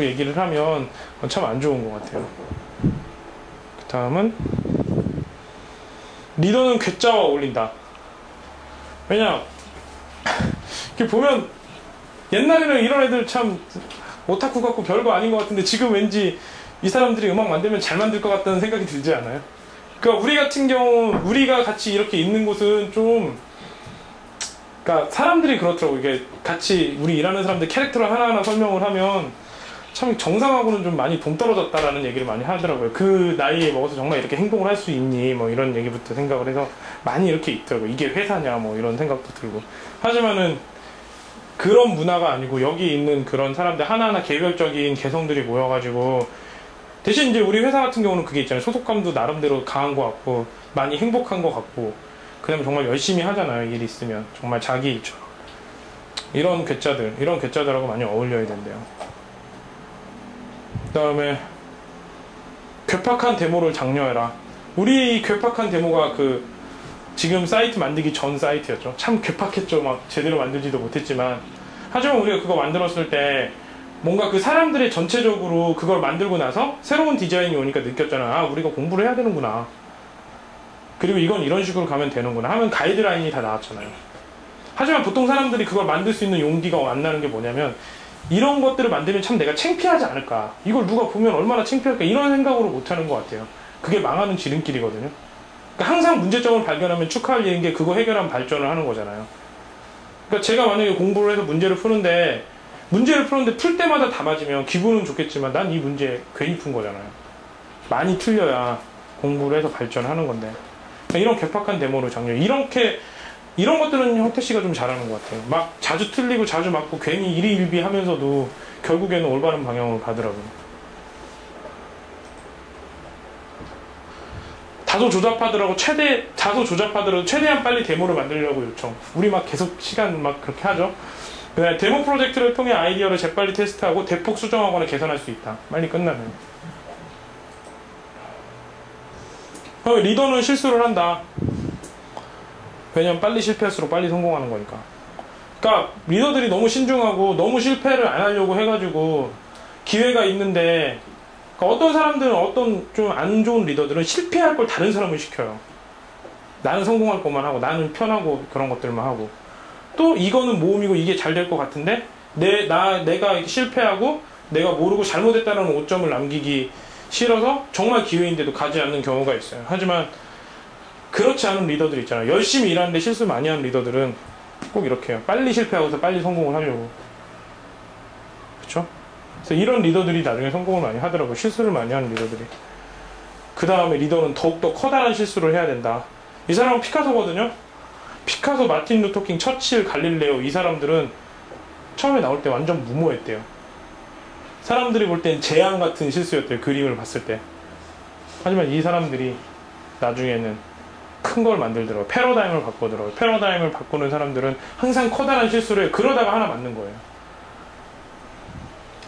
얘기를 하면 그건 참 안 좋은 것 같아요. 그 다음은 리더는 괴짜와 어울린다. 왜냐 이렇게 보면 옛날에는 이런 애들 참 오타쿠 같고 별거 아닌 것 같은데 지금 왠지 이 사람들이 음악 만들면 잘 만들 것 같다는 생각이 들지 않아요? 그러니까 우리 같은 경우 우리가 같이 이렇게 있는 곳은 좀 그러니까 사람들이 그렇더라고. 이게 같이 우리 일하는 사람들 캐릭터를 하나하나 설명을 하면 참 정상하고는 좀 많이 동떨어졌다라는 얘기를 많이 하더라고요. 그 나이에 먹어서 정말 이렇게 행동을 할 수 있니 뭐 이런 얘기부터 생각을 해서 많이 이렇게 있더라고요. 이게 회사냐 뭐 이런 생각도 들고. 하지만은 그런 문화가 아니고 여기 있는 그런 사람들 하나하나 개별적인 개성들이 모여가지고 대신 이제 우리 회사 같은 경우는 그게 있잖아요. 소속감도 나름대로 강한 것 같고 많이 행복한 것 같고 그 다음에 정말 열심히 하잖아요. 일 있으면 정말 자기 일처럼. 이런 괴짜들하고 많이 어울려야 된대요. 그 다음에 괴팍한 데모를 장려해라. 우리 괴팍한 데모가 그 지금 사이트 만들기 전 사이트였죠. 참 괴팍했죠. 막 제대로 만들지도 못했지만 하지만 우리가 그거 만들었을 때 뭔가 그 사람들의 전체적으로 그걸 만들고 나서 새로운 디자인이 오니까 느꼈잖아. 아 우리가 공부를 해야 되는구나. 그리고 이건 이런 식으로 가면 되는구나 하면 가이드라인이 다 나왔잖아요. 하지만 보통 사람들이 그걸 만들 수 있는 용기가 안 나는 게 뭐냐면 이런 것들을 만들면 참 내가 창피하지 않을까, 이걸 누가 보면 얼마나 창피할까, 이런 생각으로 못하는 것 같아요. 그게 망하는 지름길이거든요. 그러니까 항상 문제점을 발견하면 축하할 일인 게 그거 해결하면 발전을 하는 거잖아요. 그러니까 제가 만약에 공부를 해서 문제를 푸는데 풀 때마다 다 맞으면 기분은 좋겠지만 난 이 문제 괜히 푼 거잖아요. 많이 틀려야 공부를 해서 발전하는 건데. 그러니까 이런 괴팍한 데모로 장려. 이런 것들은 형태씨가 좀 잘하는 것 같아요. 막 자주 틀리고 자주 맞고 괜히 일희일비 하면서도 결국에는 올바른 방향으로 가더라고요. 다소 조잡하더라도 최대한 빨리 데모를 만들려고 요청. 우리 막 계속 시간 막 그렇게 하죠. 그다음에 데모 프로젝트를 통해 아이디어를 재빨리 테스트하고 대폭 수정하거나 개선할 수 있다. 빨리 끝나면. 리더는 실수를 한다. 왜냐면 빨리 실패할수록 빨리 성공하는 거니까. 그러니까 리더들이 너무 신중하고 너무 실패를 안 하려고 해가지고 기회가 있는데, 그러니까 어떤 사람들은 어떤 좀 안 좋은 리더들은 실패할 걸 다른 사람을 시켜요. 나는 성공할 것만 하고 나는 편하고 그런 것들만 하고, 또 이거는 모험이고 이게 잘 될 것 같은데 내가 실패하고 내가 모르고 잘못했다는 오점을 남기기 싫어서 정말 기회인데도 가지 않는 경우가 있어요. 하지만 그렇지 않은 리더들 있잖아요. 열심히 일하는데 실수 많이 하는 리더들은 꼭 이렇게 해요. 빨리 실패하고서 빨리 성공을 하려고. 그쵸? 그래서 이런 리더들이 나중에 성공을 많이 하더라고요. 실수를 많이 하는 리더들이. 그 다음에 리더는 더욱더 커다란 실수를 해야 된다. 이 사람은 피카소거든요. 피카소, 마틴 루터킹, 처칠, 갈릴레오, 이 사람들은 처음에 나올 때 완전 무모했대요. 사람들이 볼 땐 재앙 같은 실수였대요. 그림을 봤을 때. 하지만 이 사람들이 나중에는 큰 걸 만들더라고요. 패러다임을 바꾸더라고요. 패러다임을 바꾸는 사람들은 항상 커다란 실수를 그러다가 하나 맞는 거예요.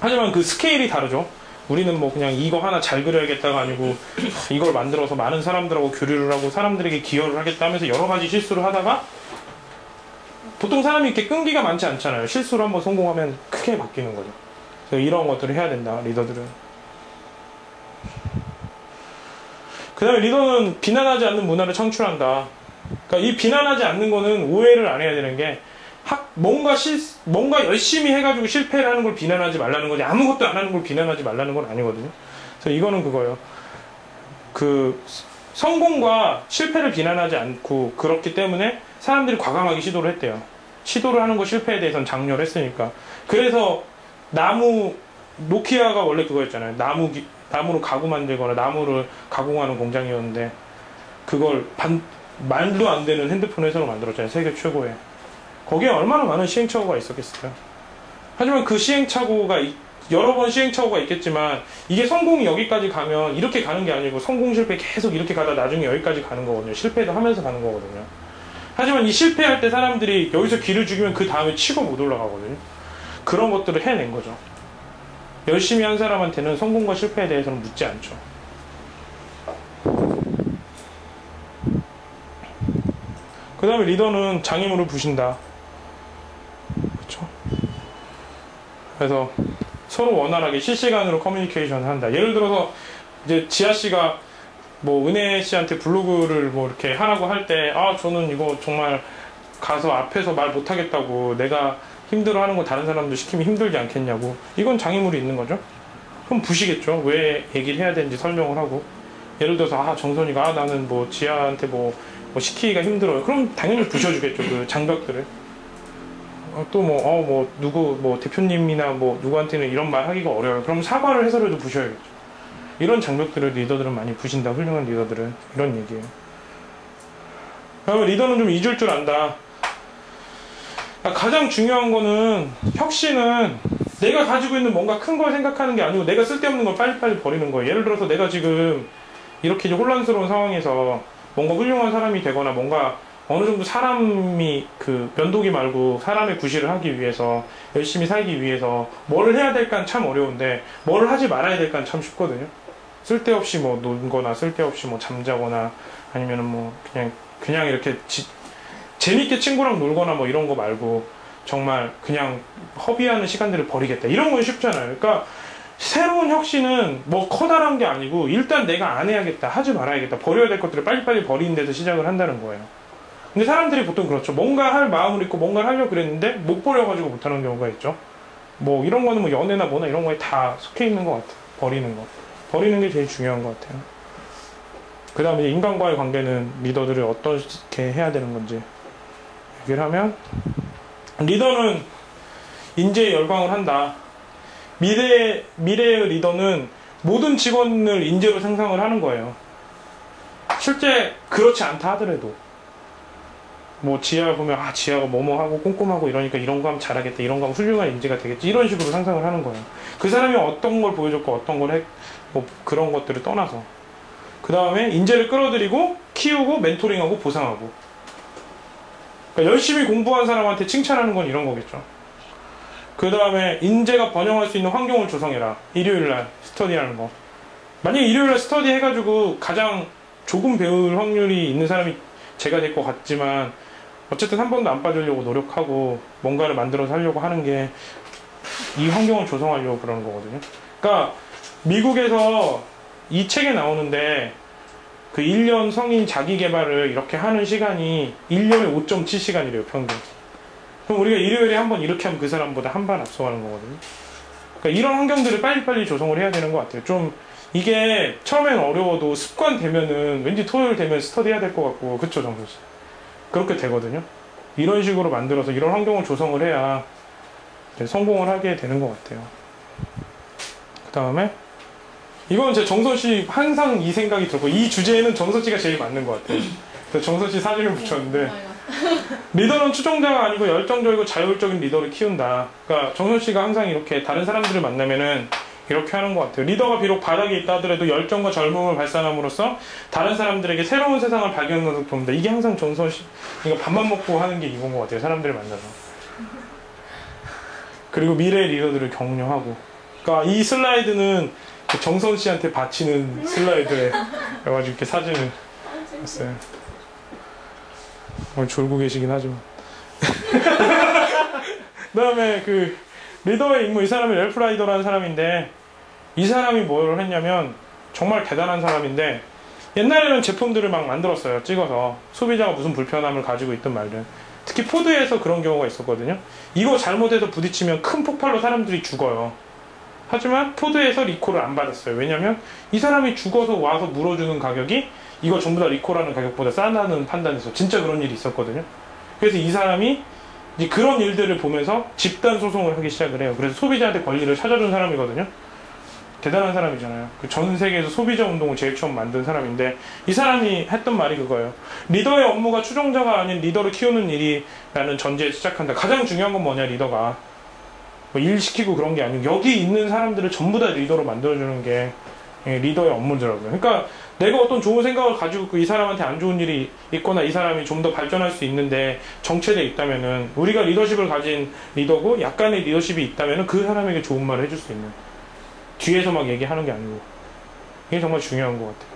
하지만 그 스케일이 다르죠. 우리는 뭐 그냥 이거 하나 잘 그려야겠다가 아니고 이걸 만들어서 많은 사람들하고 교류를 하고 사람들에게 기여를 하겠다 하면서 여러 가지 실수를 하다가, 보통 사람이 이렇게 끈기가 많지 않잖아요. 실수를 한번 성공하면 크게 바뀌는 거죠. 그래서 이런 것들을 해야 된다, 리더들은. 그 다음에 리더는 비난하지 않는 문화를 창출한다. 그러니까 이 비난하지 않는 거는 오해를 안 해야 되는 게, 뭔가 열심히 해가지고 실패를 하는 걸 비난하지 말라는 거지, 아무것도 안 하는 걸 비난하지 말라는 건 아니거든요. 그래서 이거는 그거예요. 그 성공과 실패를 비난하지 않고, 그렇기 때문에 사람들이 과감하게 시도를 했대요. 시도를 하는 거 실패에 대해서는 장려를 했으니까. 그래서 노키아가 원래 그거였잖아요. 나무로 가구 만들거나 나무를 가공하는 공장이었는데, 그걸 말도 안 되는 핸드폰 회사로 만들었잖아요. 세계 최고의. 거기에 얼마나 많은 시행착오가 있었겠어요. 하지만 그 여러 번 시행착오가 있겠지만, 이게 성공이 여기까지 가면 이렇게 가는 게 아니고 성공 실패 계속 이렇게 가다 나중에 여기까지 가는 거거든요. 실패도 하면서 가는 거거든요. 하지만 이 실패할 때 사람들이 여기서 기를 죽이면 그 다음에 치고 못 올라가거든요. 그런 것들을 해낸 거죠. 열심히 한 사람한테는 성공과 실패에 대해서는 묻지 않죠. 그 다음에 리더는 장애물을 부신다. 그렇죠? 그래서 서로 원활하게 실시간으로 커뮤니케이션을 한다. 예를 들어서 이제 지아 씨가 뭐 은혜 씨한테 블로그를 뭐 이렇게 하라고 할 때, 아 저는 이거 정말 가서 앞에서 말 못하겠다고, 내가 힘들어하는 거 다른 사람도 시키면 힘들지 않겠냐고, 이건 장애물이 있는 거죠. 그럼 부시겠죠. 왜 얘기를 해야 되는지 설명을 하고. 예를 들어서 아 정선이가 나는 뭐 지아한테 뭐 시키기가 힘들어요. 그럼 당연히 부셔주겠죠. 그 장벽들을. 또 뭐 누구 뭐 대표님이나 뭐 누구한테는 이런 말 하기가 어려워요. 그럼 사과를 해서라도 부셔야겠죠. 이런 장벽들을 리더들은 많이 부신다. 훌륭한 리더들은. 이런 얘기예요. 그러면 리더는 좀 잊을 줄 안다. 가장 중요한 거는, 혁신은 내가 가지고 있는 뭔가 큰 걸 생각하는 게 아니고 내가 쓸데없는 걸 빨리빨리 버리는 거예요. 예를 들어서 내가 지금 이렇게 이제 혼란스러운 상황에서 뭔가 훌륭한 사람이 되거나 뭔가 어느 정도 사람이 그 면도기 말고 사람의 구실을 하기 위해서, 열심히 살기 위해서 뭐를 해야 될까는 참 어려운데 뭐를 하지 말아야 될까는 참 쉽거든요. 쓸데없이 뭐 놀거나 쓸데없이 뭐 잠자거나 아니면은 뭐 그냥 이렇게 재밌게 친구랑 놀거나 뭐 이런 거 말고 정말 그냥 허비하는 시간들을 버리겠다. 이런 건 쉽잖아요. 그러니까 새로운 혁신은 뭐 커다란 게 아니고 일단 내가 안 해야겠다, 하지 말아야겠다, 버려야 될 것들을 빨리빨리 버리는 데서 시작을 한다는 거예요. 근데 사람들이 보통 그렇죠. 뭔가 할 마음을 있고 뭔가를 하려고 그랬는데 못 버려가지고 못하는 경우가 있죠. 뭐 이런 거는 뭐 연애나 뭐나 이런 거에 다 속해 있는 것 같아요. 버리는 거. 버리는 게 제일 중요한 것 같아요. 그 다음에 인간과의 관계는 리더들을 어떻게 해야 되는 건지 얘기를 하면, 리더는 인재에 열광을 한다. 미래의 리더는 모든 직원을 인재로 생성을 하는 거예요. 실제 그렇지 않다 하더라도 뭐 지아 보면 지아가 뭐뭐 하고 꼼꼼하고 이러니까 이런 거 하면 잘하겠다, 이런 거 하면 훌륭한 인재가 되겠지, 이런 식으로 상상을 하는 거예요. 그 사람이 어떤 걸 보여줬고 어떤 걸 뭐 그런 것들을 떠나서 그 다음에 인재를 끌어들이고 키우고 멘토링하고 보상하고. 그러니까 열심히 공부한 사람한테 칭찬하는 건 이런 거겠죠. 그 다음에 인재가 번영할 수 있는 환경을 조성해라. 일요일날 스터디라는 거. 만약에 일요일날 스터디 해가지고 가장 조금 배울 확률이 있는 사람이 제가 될 것 같지만 어쨌든 한 번도 안 빠지려고 노력하고 뭔가를 만들어서 하려고 하는 게 이 환경을 조성하려고 그러는 거거든요. 그러니까 미국에서 이 책에 나오는데 그 1년 성인 자기 개발을 이렇게 하는 시간이 1년에 5.7시간이래요, 평균. 그럼 우리가 일요일에 한 번 이렇게 하면 그 사람보다 한 발 앞서가는 거거든요. 그러니까 이런 환경들을 빨리빨리 조성을 해야 되는 것 같아요. 좀 이게 처음엔 어려워도 습관 되면은 왠지 토요일 되면 스터디 해야 될 것 같고, 그쵸, 정수 씨? 그렇게 되거든요. 이런 식으로 만들어서 이런 환경을 조성을 해야 성공을 하게 되는 것 같아요. 그 다음에 이건 제 정선 씨 항상 이 생각이 들고, 이 주제에는 정선 씨가 제일 맞는 것 같아요. 그래서 정선 씨 사진을 붙였는데, 리더는 추종자가 아니고 열정적이고 자율적인 리더를 키운다. 그러니까 정선 씨가 항상 이렇게 다른 사람들을 만나면은 이렇게 하는 것 같아요. 리더가 비록 바닥에 있다 하더라도 열정과 젊음을 발산함으로써 다른 사람들에게 새로운 세상을 발견하는 것을 봅니다. 이게 항상 정선 씨, 이거 밥만 먹고 하는 게 이건 것 같아요. 사람들을 만나서. 그리고 미래의 리더들을 격려하고. 그러니까 이 슬라이드는 정선 씨한테 바치는 슬라이드에 그래가지고 이렇게 사진을 했어요. 졸고 계시긴 하지만. 그 다음에 그 리더의 임무, 이 사람이 랠프 라이더라는 사람인데, 이 사람이 뭘 했냐면 정말 대단한 사람인데, 옛날에는 제품들을 막 만들었어요. 찍어서 소비자가 무슨 불편함을 가지고 있든 말든. 특히 포드에서 그런 경우가 있었거든요. 이거 잘못해서 부딪히면 큰 폭발로 사람들이 죽어요. 하지만 포드에서 리콜을 안 받았어요. 왜냐면 이 사람이 죽어서 와서 물어주는 가격이 이거 전부 다 리콜하는 가격보다 싸다는 판단에서 진짜 그런 일이 있었거든요. 그래서 이 사람이 이제 그런 일들을 보면서 집단 소송을 하기 시작을 해요. 그래서 소비자한테 권리를 찾아준 사람이거든요. 대단한 사람이잖아요. 그 전 세계에서 소비자 운동을 제일 처음 만든 사람인데, 이 사람이 했던 말이 그거예요. 리더의 업무가 추종자가 아닌 리더를 키우는 일이라는 전제에 시작한다. 가장 중요한 건 뭐냐, 리더가. 뭐 일 시키고 그런 게 아니고 여기 있는 사람들을 전부 다 리더로 만들어주는 게 리더의 업무더라고요. 그러니까 내가 어떤 좋은 생각을 가지고 있고 이 사람한테 안 좋은 일이 있거나 이 사람이 좀 더 발전할 수 있는데 정체되어 있다면은, 우리가 리더십을 가진 리더고 약간의 리더십이 있다면은 그 사람에게 좋은 말을 해줄 수 있는, 뒤에서 막 얘기하는 게 아니고, 이게 정말 중요한 것 같아요.